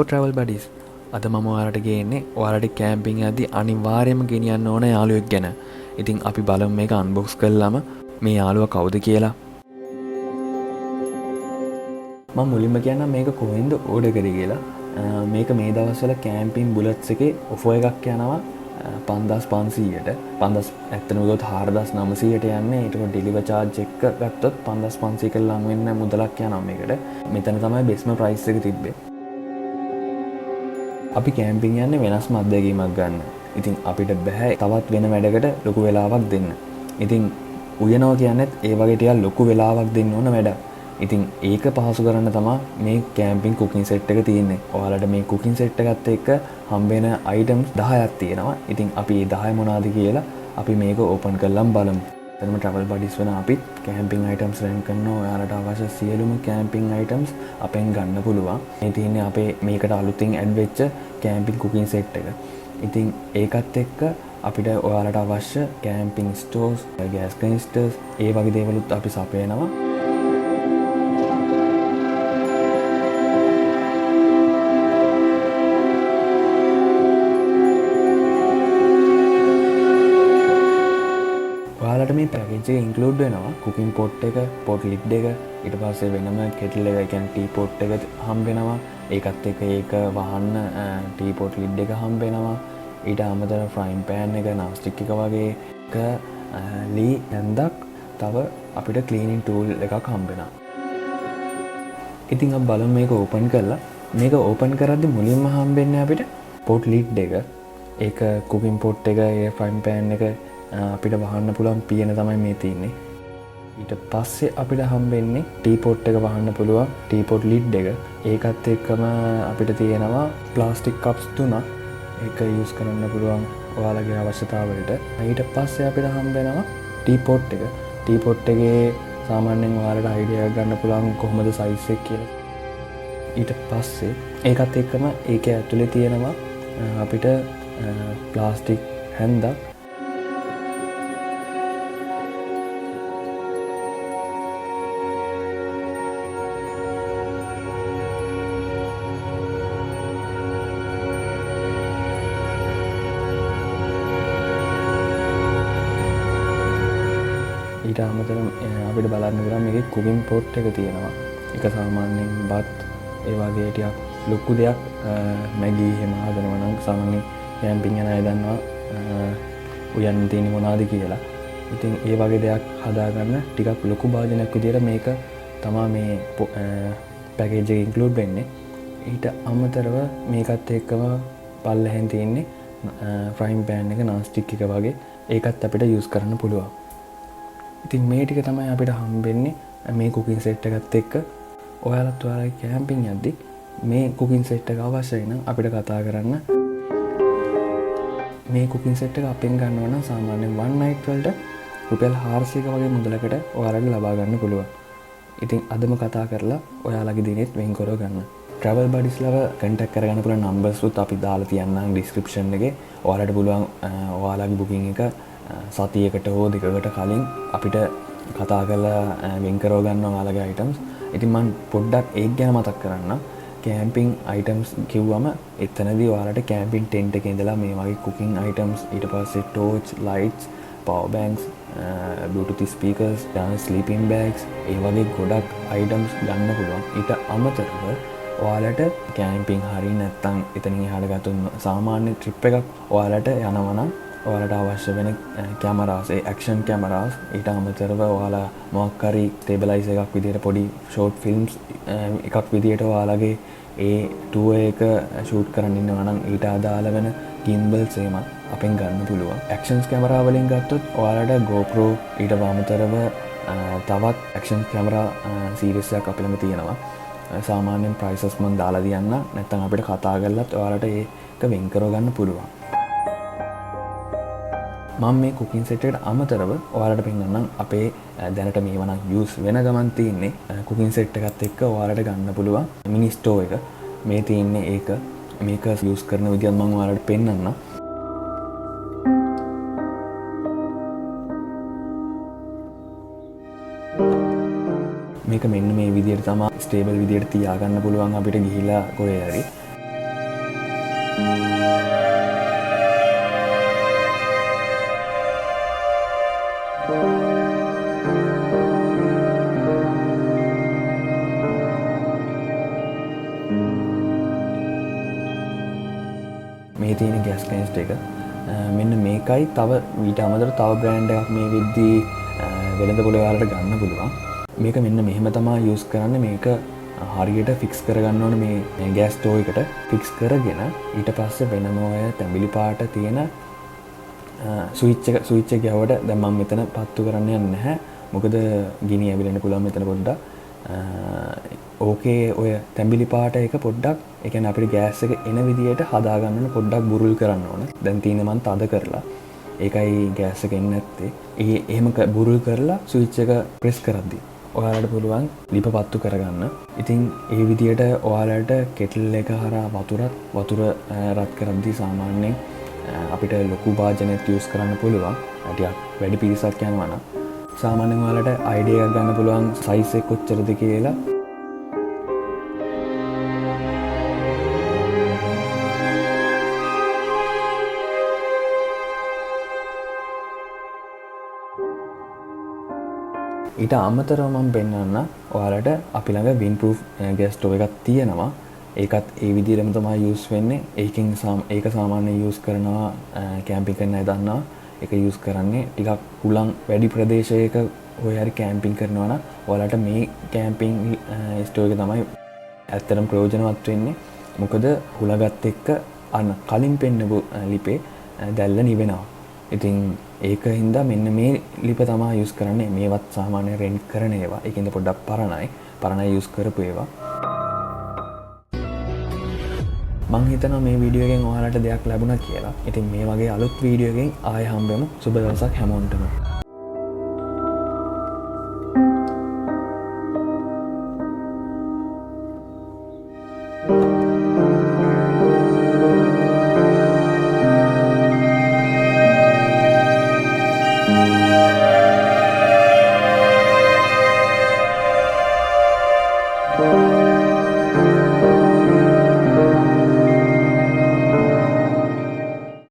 Hello travel බඩිස්. අද මම ඔයාලට ගේන්නේ ඔයාලට කැම්පින් යද්දී අනිවාර්යයෙන්ම ගෙනියන්න ඕන යාළුවෙක් ගැන. ඉතින් අපි බලමු මේක අන්බොක්ස් කරලාම මේ යාළුවා කවුද කියලා. මම මුලින්ම කියන්නම් මේක කොහෙන්ද ඕඩර් කරේ කියලා. මේක මේ දවස්වල කැම්පින් බුලට්ස් එකේ ඔෆර් එකක් යනවා 5500ට. 5000 ඇත්තටම ගත්තොත් 4900ට යන්නේ. ඊට පස්සේ ඩෙලිවර් charge එක ගත්තොත් 5500 කියලා ලං වෙන්න මුදලක් යනවා මේකට. මෙතන තමයි බෙස්ම ප්‍රයිස් එක තිබ්බේ. අපි කැම්පින් යන්නේ වෙනස්ම අත්දැකීමක් ගන්න. ඉතින් අපිට බෑ තවත් වෙන වැඩකට ලොකු වෙලාවක් දෙන්න. ඉතින් උයනවා කියන්නේත් ඒ වගේ ටිකක් ලොකු වෙලාවක් දෙන්න ඕන වැඩක්. ඉතින් ඒක පහසු කරන්න තමයි මේ කැම්පින් කුකින් සෙට් එක තියෙන්නේ. ඔයාලට මේ කුකින් සෙට් එකත් එක්ක හම්බ වෙන අයිටම්ස් 10ක් තියෙනවා. ඉතින් අපි මේ 10 මොනවාද කියලා අපි මේක ඕපන් කරලා බලමු. එතනම ට්‍රැවල් බඩිස් වෙන අපි කැම්පින් අයිටම්ස් රෙන්ට් කරනවා. ඔයාලට අවශ්‍ය සියලුම කැම්පින් අයිටම්ස් අපෙන් ගන්න පුළුවන්. මේ තියෙන්නේ අපේ මේකට අලුතින් ඇඩ් වෙච්ච කැම්පින් කුකින් සෙට් එක. ඉතින් ඒකත් එක්ක අපිට ඔයාලට අවශ්‍ය කැම්පින් ස්ටෝව්ස්, ගෑස් කනිස්ටර්ස් ඒ වගේ දේවලුත් අපි සපයනවා. ඔයාලට මේ පැකේජ් එක ඉන්ක්ලූඩ් වෙනවා කුකින් පොට් එක, පොට් ලිඩ් එක, ඊට පස්සේ වෙනම කෙටල් එක, කියන්නේ ටී පොට් එක හම්බ වෙනවා. ඒකත් එක්ක ඒක වහන්න ටී පොට් ලිඩ් එක හම්බ වෙනවා. ඊට අමතරව ෆ්‍රයින් පෑන් එක, නාන් ස්ටික් එක වගේ එක ලී ඇඳක් තව අපිට ක්ලීනින් ටූල් එකක් හම්බ වෙනවා. ඉතින් අපි බලමු මේක ඕපන් කරලා. මේක ඕපන් කරද්දි මුලින්ම හම්බෙන්නේ අපිට පොට් ලිඩ් එක. ඒක කුකින් පොට් එක, ඒ ෆ්‍රයින් පෑන් එක අපිට වහන්න පුළුවන් පියන තමයි මේ තියෙන්නේ. ඊට පස්සේ අපිට හම්බෙන්නේ ටී පොට් එක වහන්න පුළුවන් ටී පොට් ලිඩ් එක. ඒකත් එක්කම අපිට තියෙනවා ප්ලාස්ටික් කප්ස් 3ක්. ඒක යූස් කරන්න පුළුවන් ඔයාලගේ අවශ්‍යතාවලට. ඊට පස්සේ අපිට හම්බෙනවා ටී පොට් එක. ටී පොට් එකේ සාමාන්‍යයෙන් ඔයාලට අයිඩියා ගන්න පුළුවන් කොහොමද සයිස් එක කියලා. ඊට පස්සේ ඒකත් එක්කම ඒක ඇතුලේ තියෙනවා අපිට ප්ලාස්ටික් හැන්දක්. ඊට අමතරව අපිට බලන්න පුළුවන් මේකේ කුකින් පොට් එක තියෙනවා. ඒක සාමාන්‍යයෙන් බත් ඒ වගේ ටිකක් ලොකු දෙයක් මැගි එහෙම හදනවා නම් සාමාන්‍යයෙන් කැම්පින් යන අය දන්නවා උයන් තියෙන්නේ මොනවද කියලා. ඉතින් ඒ වගේ දෙයක් හදාගන්න ටිකක් ලොකු භාජනයක් විදියට මේක තමයි මේ පැකේජ් එකේ ඉන්ක්ලූඩ් වෙන්නේ. ඊට අමතරව මේකත් එක්කම පල්ලෙහෙන් තියෙන්නේ ෆ්‍රයින් පෑන් එක, නාන් ස්ටික් එක වගේ ඒකත් අපිට යූස් කරන්න පුළුවන්. ඉතින් මේ ටික තමයි අපිට හම්බෙන්නේ මේ කුකින් සෙට් එකත් එක්ක. ඔයාලත් ඔයාලගේ කැම්පින් යද්දි මේ කුකින් සෙට් එක අවශ්‍යයි නම් අපිට කතා කරන්න. මේ කුකින් සෙට් එක අපෙන් ගන්නවා නම් සාමාන්‍යයෙන් one night වලට රුපියල් 400ක වගේ මුදලකට ඔයාලට ලබා ගන්න පුළුවන්. ඉතින් අදම කතා කරලා ඔයාලගේ දිනෙත් වෙන් කරව ගන්න. ට්‍රැවල් බඩිස් ලව කන්ටැක්ට් කරගන්න පුළුවන් නම්බර්ස් උත් අපි දාලා තියන්නම් ඩිස්ක්‍රිප්ෂන් එකේ. ඔයාලට පුළුවන් ඔයාලගේ බුකින් එක සතියකට හෝ දෙකකට කලින් අපිට කතා කරලා වෙන් කරව ගන්න ඔයාලගේ අයිටම්ස්. ඉතින් මම පොඩ්ඩක් ඒක ගැන මතක් කරන්නම්. කැම්පින් අයිටම්ස් කිව්වම එතනදී ඔයාලට කැම්පින් ටෙන්ට් එකේ ඉඳලා මේ වගේ කුකින් අයිටම්ස්, ඊට පස්සේ torch, lights, power banks, Bluetooth speakers, sleeping bags ඒ වගේ ගොඩක් අයිටම්ස් ගන්න පුළුවන්. ඊට අමතරව ඔයාලට කැම්පින් හරි නැත්නම් එතනින් එහාට ගත්තොත් සාමාන්‍ය ට්‍රිප් එකක් ඔයාලට යනවා නම් ඔයාලට අවශ්‍ය වෙන කැමරාස්, ඒ ඇක්ෂන් කැමරාස්, ඊට අමතරව ඔයාලා මොකක් හරි ස්ටේබලයිසර් එකක් විදියට පොඩි ෂෝට් ෆිල්ම්ස් එකක් විදියට ඔයාලගේ ඒ ටූර් එක ෂූට් කරන්න ඉන්නවා නම් ඊට අදාළ වෙන ගිම්බල්ස් එහෙම අපෙන් ගන්න පුළුවන්. ඇක්ෂන්ස් කැමරා වලින් ගත්තොත් ඔයාලට GoPro ඊට අමතරව තවත් ඇක්ෂන් කැමරා සීරීස් එකක් අපේ ළඟ තියෙනවා. සාමාන්‍යයෙන් ප්‍රයිසස් මම දාලා තියන්න. නැත්නම් අපිට කතා කරලත් ඔයාලට ඒක වෙන් කරව ගන්න පුළුවන්. මම මේ කුකින් සෙට් එකට අමතරව ඔයාලට පෙන්නන්නම් අපේ දැනට මේව නම් යූස් වෙන ගමන් තියෙන්නේ කුකින් සෙට් එකත් එක්ක ඔයාලට ගන්න පුළුවන් මිනි ස්ටෝව් එක. මේ තියෙන්නේ ඒක. මේක යූස් කරන විදිහත් මම ඔයාලට පෙන්නන්නම්. මේක මෙන්න මේ විදිහට තමයි ස්ටේබල් විදිහට තියාගන්න පුළුවන් අපිට ගිහිලා කොහේ හරි. මේ තියෙන ගෑස් කැනිස්ටර් එක මෙන්න මේකයි තව ඊට අමතරව තව බ්‍රෑන්ඩ් එකක් මේ වෙද්දී වෙළඳපොළ වලට ගන්න පුළුවන්. මේක මෙන්න මෙහෙම තමයි යූස් කරන්නේ. මේක හරියට ෆික්ස් කරගන්න ඕනේ මේ ගෑස් ස්ටෝව් එකට. ෆික්ස් කරගෙන ඊට පස්සේ වෙනම ඔය තැඹිලි පාට තියෙන ස්විච් එක ගැවුවට දැන් මම මෙතන පත්තු කරන්න යන්නේ නැහැ. මොකද ගිනි ඇවිලෙන්න පුළුවන් මෙතන පොඩ්ඩක්. ඕකේ ඔය තැඹිලි පාට එක පොඩ්ඩක් ඒ කියන්නේ අපිට ගෑස් එක එන විදියට හදා ගන්න පොඩ්ඩක් බුරුල් කරන්න ඕන. දැන් තියෙන මන් තද කරලා ඒකයි ගෑස් එක එන්නේ නැත්තේ. එහෙම බුරුල් කරලා ස්විච් එක ප්‍රෙස් කරද්දි ඔයාලට පුළුවන් ලිප පත්තු කරගන්න. ඉතින් ඒ විදියට ඔයාලට කෙටල් එක හරහා වතුර රත් කරද්දි සාමාන්‍යයෙන් අපිට ලොකු භාජනයක් යූස් කරන්න පුළුවන්. ටිකක් වැඩි පිරිසක් යනවා නම් සාමාන්‍යයෙන් ඔයාලට අයිඩියා එකක් ගන්න පුළුවන් සයිස් එක කොච්චරද කියලා. ඊට අමතරව මම පෙන්වන්න ඔයාලට අපි ළඟ වින් ප්‍රූෆ් ගෑස් ස්ටෝව් එකක් තියෙනවා. ඒකත් ඒ විදිහටම තමයි යූස් වෙන්නේ. ඒක සාමාන්‍යයෙන් යූස් කරනවා කැම්පින් කරන අය දන්නවා. ඒක යූස් කරන්නේ ටිකක් හුලං වැඩි ප්‍රදේශයක ඔය හරි කැම්පින් කරනවා නම් ඔයාලට මේ කැම්පින් ස්ටෝව් එක තමයි ඇත්තටම ප්‍රයෝජනවත් වෙන්නේ. මොකද හුලගත් එක්ක කලින් පෙන්නපු ලිපේ දැල්ල නිවෙනවා. ඉතින් ඒක හින්දා මෙන්න මේ ලිප තමයි යූස් කරන්නේ. මේවත් සාමාන්‍ය රෙන්ට් කරන ඒවා. ඒකින්ද පොඩ්ඩක් පරණයි යූස් කරපු ඒවා. මං හිතනවා මේ වීඩියෝ එකෙන් ඔයාලට දෙයක් ලැබුණා කියලා. ඉතින් මේ වගේ අලුත් වීඩියෝ එකකින් ආයෙ හම්බෙමු. සුබ දවසක් හැමෝටම.